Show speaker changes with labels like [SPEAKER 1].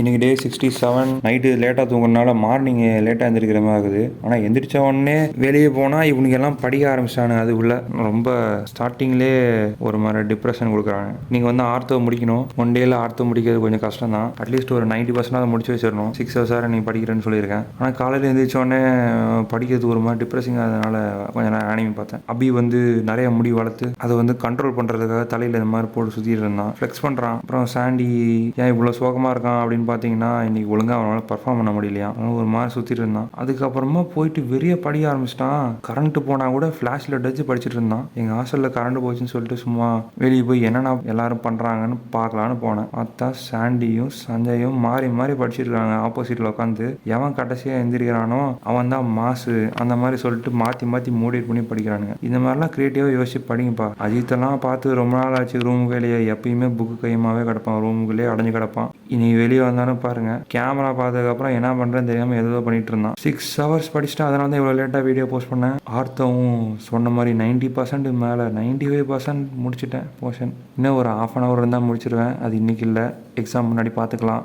[SPEAKER 1] இன்னைக்கு டே 67. நைட்டு லேட்டாக தூங்குறதுனால மார்னிங் லேட்டாக எழுந்திரிக்கிற மாதிரி ஆகுது. ஆனால் எந்திரிச்ச உடனே வெளியே போனால் இவனுக்கு எல்லாம் படிக்க ஆரம்பிச்சிட்டானு. அது உள்ள ரொம்ப ஸ்டார்டிங்லேயே ஒரு மாதிரி டிப்ரெஷன் கொடுக்குறாங்க. நீங்கள் வந்து ஆர்த்தோ முடிக்கணும். ஒன் டேயில் ஆர்த்தோ முடிக்கிறது கொஞ்சம் கஷ்டம் தான். அட்லீஸ்ட் ஒரு 90% முடிச்சு வச்சிடணும். 6 hours நீங்கள் படிக்கிறேன்னு சொல்லியிருக்கேன். ஆனால் காலையில் எழுந்திரிச்ச உடனே படிக்கிறது ஒரு மாதிரி டிப்ரெஸிங். அதனால கொஞ்சம் நேரம் ஆனிமி பார்த்தேன். அபி வந்து நிறைய முடி வளர்த்து அதை வந்து கண்ட்ரோல் பண்ணுறதுக்காக தலையில் இந்த மாதிரி போட்டு சுற்றிட்டு இருந்தான். ஃப்ளெக்ஸ் பண்ணுறான். அப்புறம் சாண்டி ஏன் இவ்வளோ சோகமாக இருக்கான் அப்படின்னு பார்த்தீங்கன்னா இன்னைக்கு ஒழுங்காக அவனால் பர்ஃபார்ம் பண்ண முடியலையா. அவன் ஒரு மாதிரி சுற்றிட்டு இருந்தான். அதுக்கப்புறமா போயிட்டு வெளியே படிக்க ஆரம்பிச்சிட்டான். கரண்ட் போனால் கூட ஃப்ளாஷில் டச்சு படிச்சுட்டு இருந்தான். எங்கள் ஹாஸ்டலில் கரண்ட் போச்சுன்னு சொல்லிட்டு சும்மா வெளியே போய் என்னென்ன எல்லாரும் பண்ணுறாங்கன்னு பார்க்கலான்னு போனேன். பார்த்தா சாண்டியும் சஞ்சயும் மாறி மாறி படிச்சுட்டு இருக்காங்க ஆப்போசிட்டில் உட்காந்து. எவன் கடைசியாக எந்திரிக்கிறானோ அவன் தான் மாசு அந்த மாதிரி சொல்லிட்டு மாற்றி மாற்றி மோடிவேட் பண்ணி படிக்கிறானுங்க. இந்த மாதிரிலாம் க்ரியேட்டிவாக யோசிச்சு படிங்கப்பா. அஜித்தெல்லாம் பார்த்து ரொம்ப நாள் ஆச்சு. ரூமுக்குள்ளேயே எப்பயுமே புக்கு கையமாகவே கிடப்பான். ரூமுக்குள்ளேயே அடைஞ்சு கிடப்பான். இனி வெளியே வந்தாலும் பாருங்க, கேமரா பார்த்ததுக்கப்புறம் என்ன பண்ணுறேன்னு தெரியாமல் ஏதோ பண்ணிட்டு இருந்தான். 6 hours படிச்சுட்டு அதனால தான் இவ்வளோ லேட்டாக வீடியோ போஸ்ட் பண்ணேன். ஆர்த்தவும் சொன்ன மாதிரி 90% மேலே 95% முடிச்சுட்டேன் போர்ஷன். இன்னும் ஒரு 1/2 hour இருந்தால் முடிச்சிடுவேன். அது இன்னைக்கு இல்லை, எக்ஸாம் முன்னாடி பார்த்துக்கலாம்.